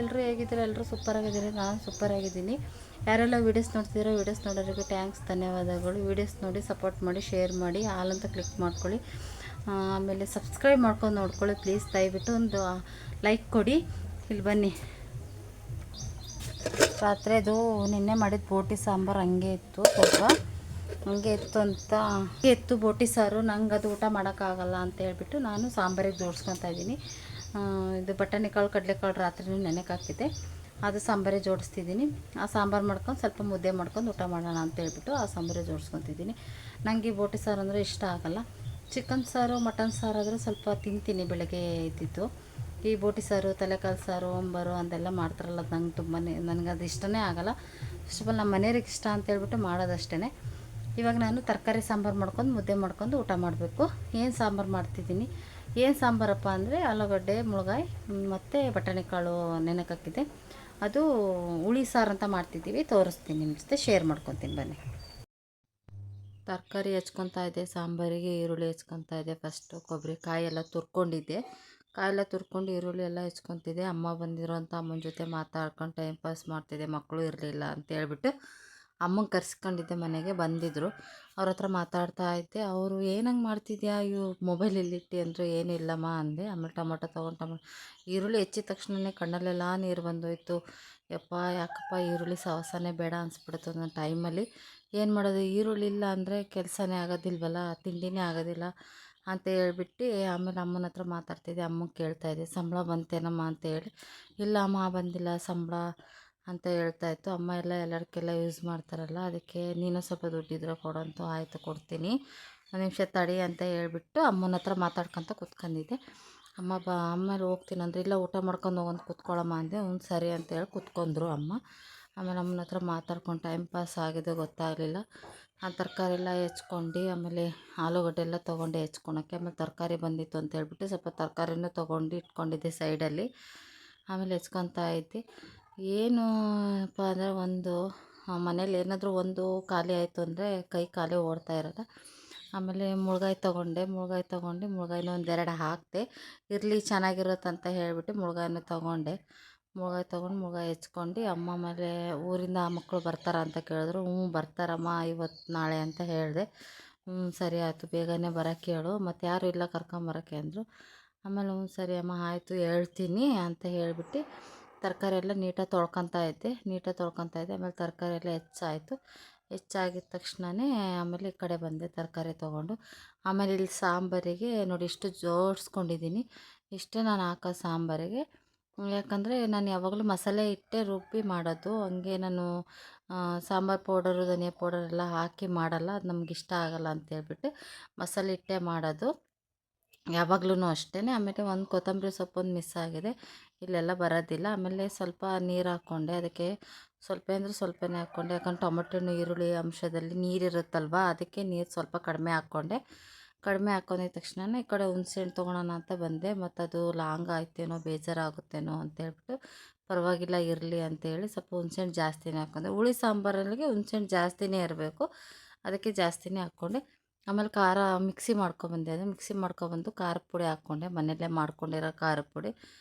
ಎಲ್ಲರೂ ಹೇಗಿದ್ದೀರಾ? ಎಲ್ಲರೂ ಸೂಪರಾಗಿದ್ದೀರಿ. ನಾನು ಸೂಪರಾಗಿದ್ದೀನಿ. ಯಾರೆಲ್ಲ ವೀಡಿಯೋಸ್ ನೋಡ್ತಿದ್ದೀರೋ ವೀಡಿಯೋಸ್ ನೋಡೋರಿಗೆ ಥ್ಯಾಂಕ್ಸ್, ಧನ್ಯವಾದಗಳು. ವೀಡಿಯೋಸ್ ನೋಡಿ ಸಪೋರ್ಟ್ ಮಾಡಿ, ಶೇರ್ ಮಾಡಿ, ಆಲ್ ಅಂತ ಕ್ಲಿಕ್ ಮಾಡ್ಕೊಳ್ಳಿ. ಆಮೇಲೆ ಸಬ್ಸ್ಕ್ರೈಬ್ ಮಾಡ್ಕೊಂಡು ನೋಡ್ಕೊಳ್ಳಿ ಪ್ಲೀಸ್. ದಯವಿಟ್ಟು ಒಂದು ಲೈಕ್ ಕೊಡಿ. ಇಲ್ಲಿ ಬನ್ನಿ. ರಾತ್ರಿದು ನಿನ್ನೆ ಮಾಡಿದ ಬೋಟಿ ಸಾಂಬಾರು ಹಂಗೆ ಇತ್ತು, ಸ್ವಲ್ಪ ಹಂಗೆ ಇತ್ತು ಅಂತ ಇತ್ತು ಬೋಟಿ ಸಾರು. ನಂಗೆ ಅದು ಊಟ ಮಾಡೋಕ್ಕಾಗಲ್ಲ ಅಂತ ಹೇಳ್ಬಿಟ್ಟು ನಾನು ಸಾಂಬಾರಿಗೆ ಜೋಡಿಸ್ಕೊತಾ ಇದ್ದೀನಿ. ಇದು ಬಟಾಣಿಕಾಳು ಕಡಲೆಕಾಳು ರಾತ್ರಿ ನೆನೆಗೆ ಹಾಕಿದ್ದೆ, ಅದು ಸಾಂಬಾರೇ ಜೋಡಿಸ್ತಿದ್ದೀನಿ. ಆ ಸಾಂಬಾರು ಮಾಡ್ಕೊಂಡು ಸ್ವಲ್ಪ ಮುದ್ದೆ ಮಾಡ್ಕೊಂಡು ಊಟ ಮಾಡೋಣ ಅಂತ ಹೇಳ್ಬಿಟ್ಟು ಆ ಸಾಂಬಾರೇ ಜೋಡಿಸ್ಕೊತಿದ್ದೀನಿ. ನನಗೆ ಈ ಬೋಟಿ ಸಾರು ಅಂದರೆ ಇಷ್ಟ ಆಗಲ್ಲ. ಚಿಕನ್ ಸಾರು ಮಟನ್ ಸಾರು ಆದರೆ ಸ್ವಲ್ಪ ತಿಂತೀನಿ, ಬೆಳಗ್ಗೆ ಇದ್ದಿದ್ದು. ಈ ಬೋಟಿ ಸಾರು, ತಲೆಕಾಲು ಸಾರು, ಒಂಬರು ಅಂತೆಲ್ಲ ಮಾಡ್ತಾರಲ್ಲ, ಅದು ನಂಗೆ ತುಂಬಾ ನನಗೆ ಅದು ಇಷ್ಟನೇ ಆಗಲ್ಲ. ಫಸ್ಟ್ ಆಫ್ ಆಲ್ ನಮ್ಮ ಮನೆಯವ್ರಿಗೆ ಇಷ್ಟ ಅಂತ ಹೇಳ್ಬಿಟ್ಟು ಮಾಡೋದಷ್ಟೇ. ಇವಾಗ ನಾನು ತರಕಾರಿ ಸಾಂಬಾರು ಮಾಡ್ಕೊಂಡು ಮುದ್ದೆ ಮಾಡ್ಕೊಂಡು ಊಟ ಮಾಡಬೇಕು. ಏನು ಸಾಂಬಾರು ಮಾಡ್ತಿದ್ದೀನಿ, ಏನು ಸಾಂಬಾರಪ್ಪ ಅಂದರೆ ಆಲೂಗಡ್ಡೆ, ಮುಳ್ಗಾಯಿ ಮತ್ತು ಬಟಾಣಿಕಾಳು ನೆನೆಗೆ ಹಾಕಿದ್ದೆ. ಅದು ಹುಳಿ ಸಾರು ಅಂತ ಮಾಡ್ತಿದ್ದೀವಿ, ತೋರಿಸ್ತೀನಿ ನಿಮ್ಮ ಜೊತೆ ಶೇರ್ ಮಾಡ್ಕೊತೀನಿ ಬನ್ನಿ. ತರಕಾರಿ ಹೆಚ್ಕೊತಾ ಇದ್ದೆ, ಸಾಂಬಾರಿಗೆ ಈರುಳ್ಳಿ ಹೆಚ್ಕೊತಾ ಇದ್ದೆ. ಫಸ್ಟು ಕೊಬ್ಬರಿ ಕಾಯಿ ಎಲ್ಲ ತುರ್ಕೊಂಡಿದ್ದೆ, ಕಾಯೆಲ್ಲ ತುರ್ಕೊಂಡು ಈರುಳ್ಳಿ ಎಲ್ಲ ಹೆಚ್ಕೊತಿದ್ದೆ. ಅಮ್ಮ ಬಂದಿರೋ ಅಂತ ಅಮ್ಮನ ಜೊತೆ ಮಾತಾಡ್ಕೊಂಡು ಟೈಮ್ ಪಾಸ್ ಮಾಡ್ತಿದ್ದೆ. ಮಕ್ಕಳು ಇರಲಿಲ್ಲ ಅಂತೇಳ್ಬಿಟ್ಟು ಅಮ್ಮಂಗೆ ಕರ್ಸ್ಕೊಂಡಿದ್ದೆ. ಮನೆಗೆ ಬಂದಿದ್ದರು, ಅವ್ರ ಹತ್ರ ಮಾತಾಡ್ತಾ ಇದ್ದೆ. ಅವರು ಏನಂಗೆ ಮಾಡ್ತಿದ್ಯಾ ಇವು ಮೊಬೈಲಲ್ಲಿಟ್ಟು ಅಂದರೆ ಏನಿಲ್ಲಮ್ಮ ಅಂದೆ. ಆಮೇಲೆ ಟೊಮೊಟೊ ಈರುಳ್ಳಿ ಹೆಚ್ಚಿದ ತಕ್ಷಣವೇ ಕಣ್ಣಲ್ಲೆಲ್ಲ ನೀರು ಬಂದೋಯ್ತು. ಯಪ್ಪ ಯಾಕಪ್ಪ ಈರುಳ್ಳಿ ಸವಸನೆ ಬೇಡ ಅನಿಸ್ಬಿಡ್ತು ನನ್ನ ಟೈಮಲ್ಲಿ. ಏನು ಮಾಡೋದು, ಈರುಳ್ಳಿ ಇಲ್ಲ ಅಂದರೆ ಕೆಲಸನೇ ಆಗೋದಿಲ್ವಲ್ಲ, ತಿಂಡಿನೇ ಆಗೋದಿಲ್ಲ ಅಂತ ಹೇಳ್ಬಿಟ್ಟು ಆಮೇಲೆ ಅಮ್ಮನ ಹತ್ರ ಮಾತಾಡ್ತಿದ್ದೆ. ಅಮ್ಮಗೆ ಕೇಳ್ತಾಯಿದ್ದೆ, ಸಂಬಳ ಬಂತೇನಮ್ಮ ಅಂತೇಳಿ. ಇಲ್ಲ ಅಮ್ಮ ಬಂದಿಲ್ಲ ಸಂಬಳ ಅಂತ ಹೇಳ್ತಾಯಿತ್ತು. ಅಮ್ಮ ಎಲ್ಲರಿಗೆಲ್ಲ ಯೂಸ್ ಮಾಡ್ತಾರಲ್ಲ, ಅದಕ್ಕೆ ನೀನು ಸ್ವಲ್ಪ ದುಡ್ಡಿದ್ರೆ ಕೊಡಂತು. ಆಯಿತು ಕೊಡ್ತೀನಿ, ಒಂದು ನಿಮಿಷ ತಡಿ ಅಂತ ಹೇಳ್ಬಿಟ್ಟು ಅಮ್ಮನ ಹತ್ರ ಮಾತಾಡ್ಕೊತ ಕೂತ್ಕೊಂಡಿದ್ದೆ. ಆಮೇಲೆ ಹೋಗ್ತೀನಿ ಅಂದರೆ, ಇಲ್ಲ ಊಟ ಮಾಡ್ಕೊಂಡು ಹೋಗಂತ ಕೂತ್ಕೊಳ್ಳಮ್ಮ ಅಂದೆ. ಹ್ಞೂ ಸರಿ ಅಂತೇಳಿ ಕೂತ್ಕೊಂಡ್ರು ಅಮ್ಮ. ಆಮೇಲೆ ಅಮ್ಮನ ಹತ್ರ ಮಾತಾಡ್ಕೊಂಡು ಟೈಮ್ ಪಾಸ್ ಆಗಿದೆ, ಗೊತ್ತಾಗಲಿಲ್ಲ. ಆ ತರಕಾರಿ ಎಲ್ಲ ಹೆಚ್ಕೊಂಡು ಆಮೇಲೆ ಆಲೂಗಡ್ಡೆ ಎಲ್ಲ ತೊಗೊಂಡು ಹೆಚ್ಕೊಳಕ್ಕೆ. ಆಮೇಲೆ ತರಕಾರಿ ಬಂದಿತ್ತು ಅಂತ ಹೇಳ್ಬಿಟ್ಟು ಸ್ವಲ್ಪ ತರಕಾರಿನೂ ತೊಗೊಂಡು ಇಟ್ಕೊಂಡಿದ್ದೆ ಸೈಡಲ್ಲಿ. ಆಮೇಲೆ ಹೆಚ್ಕೊತಾ ಇದ್ದೆ. ಏನಪ್ಪ ಅಂದರೆ, ಒಂದು ಮನೇಲಿ ಏನಾದರೂ ಒಂದು ಖಾಲಿ ಆಯಿತು ಅಂದರೆ ಕೈ ಖಾಲಿ ಓಡ್ತಾ ಇರೋಲ್ಲ. ಆಮೇಲೆ ಮುಳ್ಗಾಯಿ ತೊಗೊಂಡು ಮುಳ್ಗಾಯಿನ ಒಂದೆರಡು ಹಾಕಿದೆ. ಇರಲಿ ಚೆನ್ನಾಗಿರುತ್ತಂತ ಹೇಳ್ಬಿಟ್ಟು ಮುಳ್ಗಾಯಿನೂ ತೊಗೊಂಡು ಮುಳ್ಗಾಯಿ ಹೆಚ್ಕೊಂಡು ಅಮ್ಮ ಆಮೇಲೆ ಊರಿಂದ ಮಕ್ಕಳು ಬರ್ತಾರ ಅಂತ ಕೇಳಿದ್ರು. ಹ್ಞೂ ಬರ್ತಾರಮ್ಮ ಇವತ್ತು ನಾಳೆ ಅಂತ ಹೇಳಿದೆ. ಸರಿ ಆಯಿತು, ಬೇಗನೆ ಬರೋಕ್ಕೆ ಹೇಳು, ಮತ್ತು ಯಾರು ಇಲ್ಲ ಕರ್ಕೊಂಬರೋಕ್ಕೆ ಅಂದರು. ಆಮೇಲೆ ಹ್ಞೂ ಸರಿ ಅಮ್ಮ ಆಯಿತು ಹೇಳ್ತೀನಿ ಅಂತ ಹೇಳ್ಬಿಟ್ಟು ತರಕಾರಿ ಎಲ್ಲ ನೀಟಾಗಿ ತೊಳ್ಕೊತಾ ಇದ್ದೆ. ಆಮೇಲೆ ತರಕಾರಿ ಎಲ್ಲ ಹೆಚ್ಚಾಗಿದ ತಕ್ಷಣವೇ ಆಮೇಲೆ ಈ ಕಡೆ ಬಂದೆ ತರಕಾರಿ ತೊಗೊಂಡು. ಆಮೇಲೆ ಇಲ್ಲಿ ಸಾಂಬಾರಿಗೆ ನೋಡಿ ಇಷ್ಟು ಜೋಡಿಸ್ಕೊಂಡಿದ್ದೀನಿ. ಇಷ್ಟೇ ನಾನು ಹಾಕೋ ಸಾಂಬಾರಿಗೆ. ಯಾಕಂದರೆ ನಾನು ಯಾವಾಗಲೂ ಮಸಾಲೆ ಇಟ್ಟೇ ರುಬ್ಬಿ ಮಾಡೋದು. ಹಂಗೆ ನಾನು ಸಾಂಬಾರು ಪೌಡರು, ಧನಿಯಾ ಪೌಡರ್ ಎಲ್ಲ ಹಾಕಿ ಮಾಡಲ್ಲ, ಅದು ನಮ್ಗೆ ಇಷ್ಟ ಆಗೋಲ್ಲ ಅಂತೇಳ್ಬಿಟ್ಟು ಮಸಾಲೆ ಇಟ್ಟೇ ಮಾಡೋದು ಯಾವಾಗ್ಲೂ ಅಷ್ಟೇ. ಆಮೇಲೆ ಒಂದು ಕೊತ್ತಂಬರಿ ಸೊಪ್ಪೊಂದು ಮಿಸ್ ಆಗಿದೆ, ಇಲ್ಲೆಲ್ಲ ಬರೋದಿಲ್ಲ. ಆಮೇಲೆ ಸ್ವಲ್ಪ ನೀರು ಹಾಕ್ಕೊಂಡೆ, ಅದಕ್ಕೆ ಸ್ವಲ್ಪ ಅಂದರೆ ಸ್ವಲ್ಪನೇ ಹಾಕ್ಕೊಂಡೆ. ಯಾಕಂದ್ರೆ ಟೊಮೊಟೊ ಈರುಳ್ಳಿ ಅಂಶದಲ್ಲಿ ನೀರಿರುತ್ತಲ್ವ, ಅದಕ್ಕೆ ನೀರು ಸ್ವಲ್ಪ ಕಡಿಮೆ ಹಾಕ್ಕೊಂಡಿದ್ದ ತಕ್ಷಣ ಈ ಕಡೆ ಹುಣಸೆಹಣ್ಣು ತೊಗೊಳೋಣ ಅಂತ ಬಂದೆ. ಮತ್ತು ಅದು ಲಾಂಗ್ ಆಯ್ತೇನೋ, ಬೇಜಾರಾಗುತ್ತೇನೋ ಅಂತೇಳ್ಬಿಟ್ಟು ಪರವಾಗಿಲ್ಲ ಇರಲಿ ಅಂತೇಳಿ ಸ್ವಲ್ಪ ಹುಣಸೆಹಣ್ಣು ಜಾಸ್ತಿನೇ ಹಾಕ್ಕೊಂಡೆ. ಹುಳಿ ಸಾಂಬಾರಲ್ಲಿಗೆ ಹುಣಸೆಹಣ್ಣು ಜಾಸ್ತಿನೇ ಇರಬೇಕು, ಅದಕ್ಕೆ ಜಾಸ್ತಿನೇ ಹಾಕ್ಕೊಂಡೆ. ಆಮೇಲೆ ಖಾರ ಮಿಕ್ಸಿ ಮಾಡ್ಕೊಬಂದೆ. ಅದು ಮಿಕ್ಸಿ ಮಾಡ್ಕೊಬಂದು ಖಾರದ ಪುಡಿ ಹಾಕ್ಕೊಂಡೆ, ಮನೆಯಲ್ಲೇ ಮಾಡ್ಕೊಂಡಿರೋ ಖಾರದ ಪುಡಿ.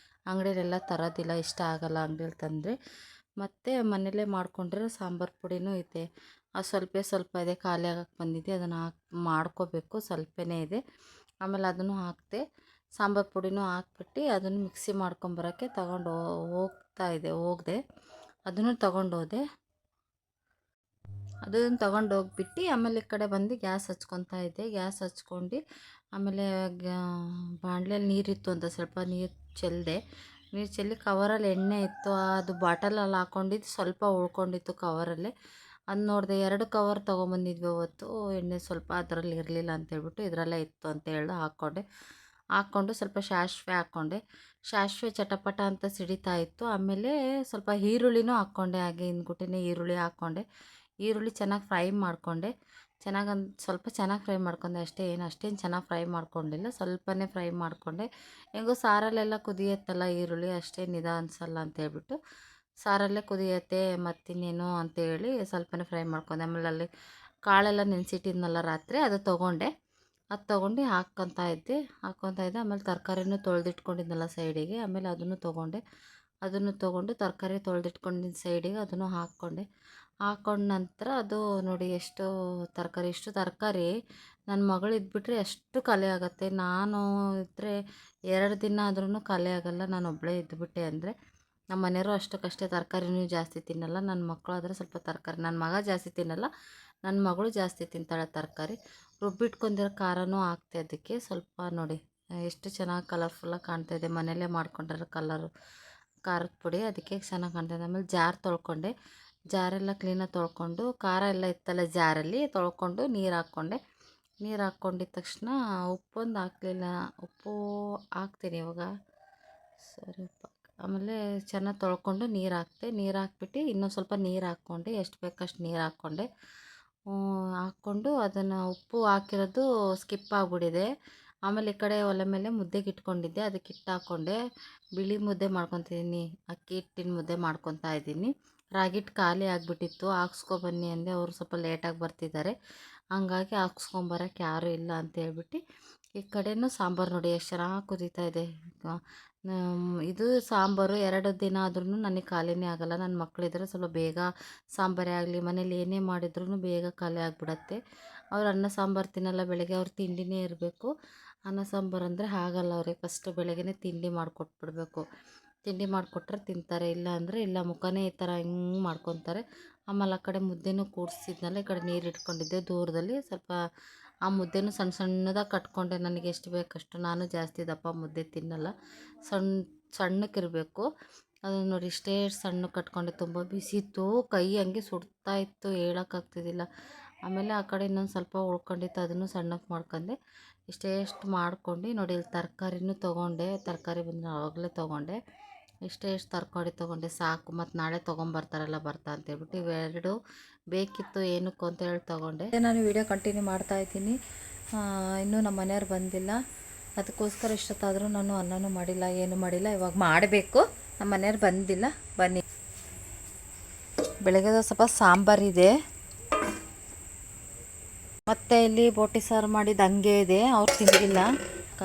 ಅಂಗಡಿಯಲ್ಲೆಲ್ಲ ತರೋದಿಲ್ಲ, ಇಷ್ಟ ಆಗೋಲ್ಲ ಅಂಗಡಿಯಲ್ಲಿ ತಂದರೆ. ಮತ್ತು ಮನೆಯಲ್ಲೇ ಮಾಡ್ಕೊಂಡಿರೋ ಸಾಂಬಾರು ಪುಡಿನೂ ಇದೆ, ಅದು ಸ್ವಲ್ಪ ಇದೆ, ಖಾಲಿ ಆಗಕ್ಕೆ ಬಂದಿದೆ, ಅದನ್ನು ಮಾಡ್ಕೋಬೇಕು, ಸ್ವಲ್ಪನೇ ಇದೆ. ಆಮೇಲೆ ಅದನ್ನು ಹಾಕಿದೆ, ಸಾಂಬಾರು ಪುಡಿನೂ ಹಾಕ್ಬಿಟ್ಟು ಅದನ್ನು ಮಿಕ್ಸಿ ಮಾಡ್ಕೊಂಬರೋಕ್ಕೆ ಹೋಗಿದೆ. ಅದನ್ನು ತೊಗೊಂಡೋದೆ. ಅದನ್ನು ತೊಗೊಂಡೋಗ್ಬಿಟ್ಟು ಆಮೇಲೆ ಈ ಕಡೆ ಬಂದು ಗ್ಯಾಸ್ ಹಚ್ಕೊತಾ ಇದ್ದೆ. ಗ್ಯಾಸ್ ಹಚ್ಕೊಂಡು ಆಮೇಲೆ ಬಾಣಲೆಯಲ್ಲಿ ನೀರಿತ್ತು ಅಂತ ಸ್ವಲ್ಪ ನೀರು ಚೆಲ್ಲಿ ಕವರಲ್ಲಿ ಎಣ್ಣೆ ಇತ್ತು, ಅದು ಬಾಟಲಲ್ಲಿ ಹಾಕ್ಕೊಂಡಿದ್ದು ಸ್ವಲ್ಪ ಉಳ್ಕೊಂಡಿತ್ತು ಕವರಲ್ಲಿ. ಅದು ನೋಡಿದೆ, 2 ಕವರ್ ತೊಗೊಂಬಂದಿದ್ವಿ ಅವತ್ತು. ಎಣ್ಣೆ ಸ್ವಲ್ಪ ಅದರಲ್ಲಿ ಇರಲಿಲ್ಲ ಅಂತೇಳ್ಬಿಟ್ಟು ಇದರಲ್ಲೇ ಇತ್ತು ಅಂತ ಹೇಳ್ದೆ ಹಾಕ್ಕೊಂಡು ಸ್ವಲ್ಪ ಸಾಸಿವೆ ಚಟಪಟ ಅಂತ ಸಿಡಿತಾ ಇತ್ತು. ಆಮೇಲೆ ಸ್ವಲ್ಪ ಈರುಳ್ಳಿನೂ ಹಾಕ್ಕೊಂಡೆ, ಹಾಗೆ ಹಿಂದ್ಗುಟೆನೇ ಈರುಳ್ಳಿ ಹಾಕ್ಕೊಂಡೆ. ಈರುಳ್ಳಿ ಚೆನ್ನಾಗಿ ಫ್ರೈ ಮಾಡಿಕೊಂಡೆ, ಸ್ವಲ್ಪ ಚೆನ್ನಾಗಿ ಫ್ರೈ ಮಾಡ್ಕೊಂಡೆ ಅಷ್ಟೇ, ಅಷ್ಟೇನು ಚೆನ್ನಾಗಿ ಫ್ರೈ ಮಾಡ್ಕೊಂಡಿಲ್ಲ, ಸ್ವಲ್ಪನೇ ಫ್ರೈ ಮಾಡಿಕೊಂಡೆ. ಹೆಂಗೋ ಸಾರಲ್ಲೆಲ್ಲ ಕುದಿಯತ್ತಲ್ಲ ಈರುಳ್ಳಿ, ಅಷ್ಟೇನು ಅನಿಸಲ್ಲ ಅಂತೇಳ್ಬಿಟ್ಟು ಸಾರಲ್ಲೇ ಕುದಿಯತ್ತೆ ಮತ್ತಿನ್ನೇನು ಅಂತೇಳಿ ಸ್ವಲ್ಪನೇ ಫ್ರೈ ಮಾಡ್ಕೊಂಡೆ. ಆಮೇಲೆ ಅಲ್ಲಿ ಕಾಳೆಲ್ಲ ನೆನೆಸಿಟ್ಟಿದ್ನಲ್ಲ ರಾತ್ರಿ, ಅದು ತೊಗೊಂಡು ಹಾಕ್ಕೊತಾ ಇದ್ದೆ. ಆಮೇಲೆ ತರಕಾರಿನೂ ತೊಳೆದಿಟ್ಕೊಂಡಿದ್ನಲ್ಲ ಸೈಡಿಗೆ, ಆಮೇಲೆ ಅದನ್ನು ತೊಗೊಂಡೆ. ಅದನ್ನು ತೊಗೊಂಡು ತರಕಾರಿ ತೊಳೆದಿಟ್ಕೊಂಡಿದ್ದ ಸೈಡಿಗೆ ಅದನ್ನು ಹಾಕ್ಕೊಂಡ ನಂತರ ಅದು ನೋಡಿ ಎಷ್ಟು ತರಕಾರಿ ನನ್ನ ಮಗಳು ಇದ್ಬಿಟ್ರೆ ಎಷ್ಟು ಖಾಲಿ ಆಗುತ್ತೆ. ನಾನು ಇದ್ದರೆ 2 ದಿನ ಆದ್ರೂ ಖಾಲಿ ಆಗಲ್ಲ, ನಾನು ಒಬ್ಬಳೇ ಇದ್ದುಬಿಟ್ಟೆ ಅಂದರೆ. ನಮ್ಮ ಮನೆಯವರು ಅಷ್ಟಕ್ಕಷ್ಟೇ ತರಕಾರಿನೂ ಜಾಸ್ತಿ ತಿನ್ನಲ್ಲ. ನನ್ನ ಮಕ್ಕಳು ಆದರೆ ಸ್ವಲ್ಪ ತರಕಾರಿ, ನನ್ನ ಮಗ ಜಾಸ್ತಿ ತಿನ್ನಲ್ಲ, ನನ್ನ ಮಗಳು ಜಾಸ್ತಿ ತಿಂತಾಳೆ ತರಕಾರಿ. ರುಬ್ಬಿಟ್ಕೊಂಡಿರೋ ಖಾರನೂ ಹಾಕ್ತೆ ಅದಕ್ಕೆ ಸ್ವಲ್ಪ. ನೋಡಿ ಎಷ್ಟು ಚೆನ್ನಾಗಿ ಕಲರ್ಫುಲ್ಲಾಗಿ ಕಾಣ್ತಾಯಿದೆ, ಮನೆಯಲ್ಲೇ ಮಾಡ್ಕೊಂಡಿರೋ ಖಾರದ ಪುಡಿ, ಅದಕ್ಕೆ ಚೆನ್ನಾಗಿ ಕಾಣ್ತಾಯಿದೆ. ಆಮೇಲೆ ಜಾರೆಲ್ಲ ಕ್ಲೀನಾಗಿ ತೊಳ್ಕೊಂಡು, ಖಾರ ಎಲ್ಲ ಇತ್ತಲ್ಲ ಜಾರಲ್ಲಿ ತೊಳ್ಕೊಂಡು ನೀರು ಹಾಕ್ಕೊಂಡಿದ್ದ ತಕ್ಷಣ ಉಪ್ಪೊಂದು ಹಾಕಲಿಲ್ಲ, ಉಪ್ಪು ಹಾಕ್ತೀನಿ ಇವಾಗ, ಸರಿ ಉಪ್ಪು. ಆಮೇಲೆ ಚೆನ್ನಾಗಿ ತೊಳ್ಕೊಂಡು ನೀರು ಹಾಕ್ಬಿಟ್ಟು ಇನ್ನೊಂದು ಸ್ವಲ್ಪ ನೀರು ಹಾಕ್ಕೊಂಡೆ, ಎಷ್ಟು ಬೇಕಷ್ಟು ನೀರು ಹಾಕ್ಕೊಂಡು ಅದನ್ನು ಉಪ್ಪು ಹಾಕಿರೋದು ಸ್ಕಿಪ್ ಆಗಿಬಿಟ್ಟಿದೆ. ಆಮೇಲೆ ಈ ಕಡೆ ಒಲೆ ಮೇಲೆ ಮುದ್ದೆಗೆ ಇಟ್ಕೊಂಡಿದ್ದೆ, ಅದಕ್ಕೆ ಹಿಟ್ಟು ಹಾಕ್ಕೊಂಡೆ. ಬಿಳಿ ಮುದ್ದೆ ಮಾಡ್ಕೊತಿದ್ದೀನಿ, ಅಕ್ಕಿ ಹಿಟ್ಟಿನ ಮುದ್ದೆ ಮಾಡ್ಕೊತಾ ಇದ್ದೀನಿ. ರಾಗಿ ಹಿಟ್ಟು ಖಾಲಿ ಆಗಿಬಿಟ್ಟಿತ್ತು, ಹಾಕ್ಸ್ಕೊಬನ್ನಿ ಅಂದೆ. ಅವರು ಸ್ವಲ್ಪ ಲೇಟಾಗಿ ಬರ್ತಿದ್ದಾರೆ, ಹಂಗಾಗಿ ಹಾಕ್ಸ್ಕೊಂಬರಕ್ಕೆ ಯಾರೂ ಇಲ್ಲ ಅಂತ ಹೇಳ್ಬಿಟ್ಟು. ಈ ಕಡೆಯೂ ಸಾಂಬಾರು ನೋಡಿ ಎಷ್ಟು ಚೆನ್ನಾಗಿ ಕುದೀತಾ ಇದೆ. ಇದು ಸಾಂಬಾರು 2 ದಿನ ಆದ್ರೂ ನನಗೆ ಖಾಲಿನೇ ಆಗೋಲ್ಲ. ನನ್ನ ಮಕ್ಕಳಿದ್ರೆ ಸ್ವಲ್ಪ ಬೇಗ ಸಾಂಬಾರೇ ಆಗಲಿ, ಮನೇಲಿ ಏನೇ ಮಾಡಿದ್ರೂ ಬೇಗ ಖಾಲಿ ಆಗಿಬಿಡತ್ತೆ. ಅವ್ರು ಅನ್ನ ಸಾಂಬಾರು ತಿನ್ನಲ್ಲ, ಬೆಳಗ್ಗೆ ಅವ್ರು ತಿಂಡಿನೇ ಇರಬೇಕು. ಅನ್ನ ಸಾಂಬಾರು ಅಂದರೆ ಆಗಲ್ಲ ಅವ್ರಿಗೆ, ಫಸ್ಟ್ ಬೆಳಗ್ಗೆನೇ ತಿಂಡಿ ಮಾಡಿಕೊಟ್ಬಿಡ್ಬೇಕು. ತಿಂಡಿ ಮಾಡಿಕೊಟ್ರೆ ತಿಂತಾರೆ, ಇಲ್ಲ ಅಂದರೆ ಇಲ್ಲ, ಮುಖನೇ ಈ ಥರ ಹಿಂಗೆ ಮಾಡ್ಕೊತಾರೆ. ಆಮೇಲೆ ಆ ಕಡೆ ಮುದ್ದೆನೂ ಕೂಡಿಸಿದ್ನಲ್ಲ, ಈ ಕಡೆ ನೀರು ಇಟ್ಕೊಂಡಿದ್ದೆ ದೂರದಲ್ಲಿ. ಸ್ವಲ್ಪ ಆ ಮುದ್ದೆನೂ ಸಣ್ಣದಾಗಿ ಕಟ್ಕೊಂಡೆ, ನನಗೆ ಎಷ್ಟು ಬೇಕಷ್ಟು. ನಾನು ಜಾಸ್ತಿ ದಪ್ಪ ಮುದ್ದೆ ತಿನ್ನಲ್ಲ, ಸಣ್ಣಕ್ಕಿರಬೇಕು. ಅದನ್ನು ನೋಡಿ ಇಷ್ಟೇ ಸಣ್ಣ ಕಟ್ಕೊಂಡೆ, ತುಂಬ ಬಿಸಿ ಇತ್ತು, ಕೈ ಹಂಗೆ ಸುಡ್ತಾ ಇತ್ತು, ಹೇಳೋಕ್ಕಾಗ್ತಿದ್ದಿಲ್ಲ. ಆಮೇಲೆ ಆ ಕಡೆ ಇನ್ನೊಂದು ಸ್ವಲ್ಪ ಉಳ್ಕೊಂಡಿತ್ತು, ಅದನ್ನು ಸಣ್ಣಕ್ಕೆ ಮಾಡ್ಕೊಂಡೆ. ಇಷ್ಟು ಮಾಡ್ಕೊಂಡು ನೋಡಿ, ಇಲ್ಲಿ ತರಕಾರಿನೂ ತೊಗೊಂಡೆ, ತರಕಾರಿ ಬಂದು ಆವಾಗಲೇ ತೊಗೊಂಡೆ. ಎಷ್ಟು ತರಕಾರಿ ತೊಗೊಂಡೆ ಸಾಕು, ಮತ್ತು ನಾಳೆ ತೊಗೊಂಬರ್ತಾರಲ್ಲ ಅಂತೇಳ್ಬಿಟ್ಟು ಇವೆರಡು ಬೇಕಿತ್ತು ಏನಕ್ಕೂ ಅಂತ ಹೇಳಿ ತೊಗೊಂಡೆ. ನಾನು ವಿಡಿಯೋ ಕಂಟಿನ್ಯೂ ಮಾಡ್ತಾಯಿದ್ದೀನಿ. ಇನ್ನೂ ನಮ್ಮ ಮನೆಯವ್ರು ಬಂದಿಲ್ಲ, ಅದಕ್ಕೋಸ್ಕರ ಇಷ್ಟೊತ್ತಾದರೂ ನಾನು ಅನ್ನನೂ ಮಾಡಿಲ್ಲ, ಏನೂ ಮಾಡಿಲ್ಲ. ಇವಾಗ ಮಾಡಬೇಕು, ನಮ್ಮ ಮನೆಯವ್ರು ಬಂದಿಲ್ಲ. ಬನ್ನಿ, ಬೆಳಗ್ಗೆ ಸ್ವಲ್ಪ ಸಾಂಬಾರಿದೆ, ಮತ್ತು ಇಲ್ಲಿ ಬೋಟಿ ಸಾರು ಮಾಡಿದ್ದು ಹಂಗೆ ಇದೆ, ಅವ್ರು ತಿಂದಿಲ್ಲ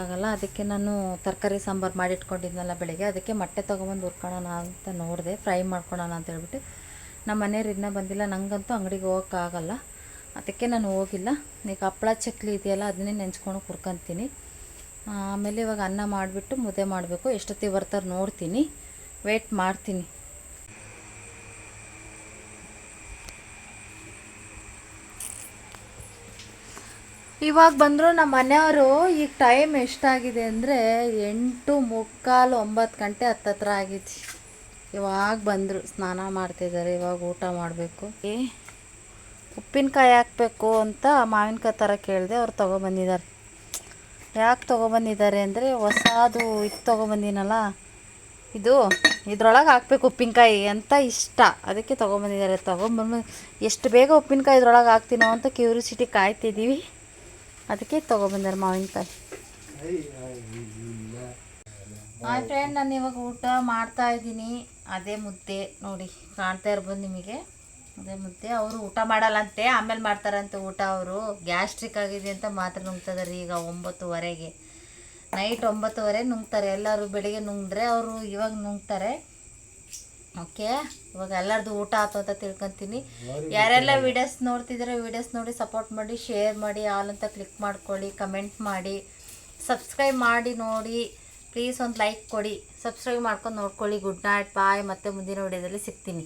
ಆಗಲ್ಲ. ಅದಕ್ಕೆ ನಾನು ತರಕಾರಿ ಸಾಂಬಾರು ಮಾಡಿಟ್ಕೊಂಡಿದ್ನಲ್ಲ ಬೆಳಗ್ಗೆ, ಅದಕ್ಕೆ ಮೊಟ್ಟೆ ತೊಗೊಂಬಂದು ಹುರ್ಕೊಳ್ಳೋಣ ಅಂತ ನೋಡಿದೆ, ಫ್ರೈ ಮಾಡ್ಕೊಳ್ಳೋಣ ಅಂತ ಹೇಳ್ಬಿಟ್ಟು. ನಮ್ಮ ಮನೆಯವ್ರು ಇನ್ನೂ ಬಂದಿಲ್ಲ, ನನಗಂತೂ ಅಂಗಡಿಗೆ ಹೋಗೋಕ್ಕಾಗಲ್ಲ, ಅದಕ್ಕೆ ನಾನು ಹೋಗಿಲ್ಲ. ಈಗ ಹಪ್ಪಳ ಚಕ್ಲಿ ಇದೆಯಲ್ಲ, ಅದನ್ನೇ ನೆಂಚ್ಕೊಂಡು ಹುರ್ಕೊತೀನಿ. ಆಮೇಲೆ ಇವಾಗ ಅನ್ನ ಮಾಡಿಬಿಟ್ಟು ಮುದ್ದೆ ಮಾಡಬೇಕು. ಎಷ್ಟೊತ್ತಿಗೆ ಬರ್ತಾರೆ ನೋಡ್ತೀನಿ, ವೆಯ್ಟ್ ಮಾಡ್ತೀನಿ. ಇವಾಗ ಬಂದರು ನಮ್ಮ ಮನೆಯವರು. ಈಗ ಟೈಮ್ ಎಷ್ಟಾಗಿದೆ ಅಂದರೆ 8:45, 9 ಗಂಟೆ ಹತ್ತತ್ರ ಆಗಿದೆ. ಇವಾಗ ಬಂದರು, ಸ್ನಾನ ಮಾಡ್ತಿದ್ದಾರೆ, ಇವಾಗ ಊಟ ಮಾಡಬೇಕು. ಉಪ್ಪಿನಕಾಯಿ ಹಾಕಬೇಕು ಅಂತ ಮಾವಿನಕಾಯಿ ಥರ ಕೇಳಿದೆ, ಅವ್ರು ತೊಗೊಬಂದಿದ್ದಾರೆ. ಯಾಕೆ ತೊಗೊಬಂದಿದ್ದಾರೆ ಅಂದರೆ, ಹೊಸದು ಇದು ತೊಗೊಬಂದಿನಲ್ಲ, ಇದ್ರೊಳಗೆ ಹಾಕ್ಬೇಕು ಉಪ್ಪಿನಕಾಯಿ ಅಂತ ಇಷ್ಟ, ಅದಕ್ಕೆ ತೊಗೊಬಂದಿದ್ದಾರೆ. ತೊಗೊಂಬಂದು ಎಷ್ಟು ಬೇಗ ಉಪ್ಪಿನಕಾಯಿ ಇದ್ರೊಳಗೆ ಹಾಕ್ತೀನೋ ಅಂತ ಕ್ಯೂರಿಯಾಸಿಟಿ ಕಾಯ್ತಿದ್ದೀವಿ, ಅದಕ್ಕೆ ತೊಗೊಬಂದಾರೆ ಮಾವಿನಕಾಯಿ. ಹಾಯ್ ಫ್ರೆಂಡ್, ನಾನು ಇವಾಗ ಊಟ ಮಾಡ್ತಾಯಿದ್ದೀನಿ. ಅದೇ ಮುದ್ದೆ ನೋಡಿ, ಕಾಣ್ತಾ ಇರ್ಬೋದು ನಿಮಗೆ, ಅದೇ ಮುದ್ದೆ. ಅವರು ಊಟ ಮಾಡಲ್ಲಂತೆ, ಆಮೇಲೆ ಮಾಡ್ತಾರಂತೆ ಊಟ. ಅವರು ಗ್ಯಾಸ್ಟ್ರಿಕ್ ಆಗಿದೆ ಅಂತ ಮಾತ್ರ ನುಂಗ್ತಿದ್ದಾರೆ. ಈಗ 9:30ಗೆ, ನೈಟ್ 9:30 ನುಂಗ್ತಾರೆ. ಎಲ್ಲರೂ ಬೆಳಿಗ್ಗೆ ನುಂಗಿದ್ರೆ ಅವರು ಇವಾಗ ನುಂಗ್ತಾರೆ. ಓಕೆ, ಇವಾಗ ಎಲ್ಲರದು ಊಟ ಆಯ್ತು ಅಂತ ತಿಳ್ಕೊತೀನಿ. ಯಾರೆಲ್ಲ ವೀಡಿಯೋಸ್ ನೋಡ್ತಿದ್ದೀರೋ ವೀಡಿಯೋಸ್ ನೋಡಿ ಸಪೋರ್ಟ್ ಮಾಡಿ, ಶೇರ್ ಮಾಡಿ, ಆಲ್ ಅಂತ ಕ್ಲಿಕ್ ಮಾಡ್ಕೊಳ್ಳಿ, ಕಮೆಂಟ್ ಮಾಡಿ, ಸಬ್ಸ್ಕ್ರೈಬ್ ಮಾಡಿ ನೋಡಿ ಪ್ಲೀಸ್. ಒಂದು ಲೈಕ್ ಕೊಡಿ, ಸಬ್ಸ್ಕ್ರೈಬ್ ಮಾಡ್ಕೊಂಡು ನೋಡ್ಕೊಳ್ಳಿ. ಗುಡ್ ನೈಟ್, ಬಾಯ್. ಮತ್ತೆ ಮುಂದಿನ ವಿಡಿಯೋದಲ್ಲಿ ಸಿಗ್ತೀನಿ.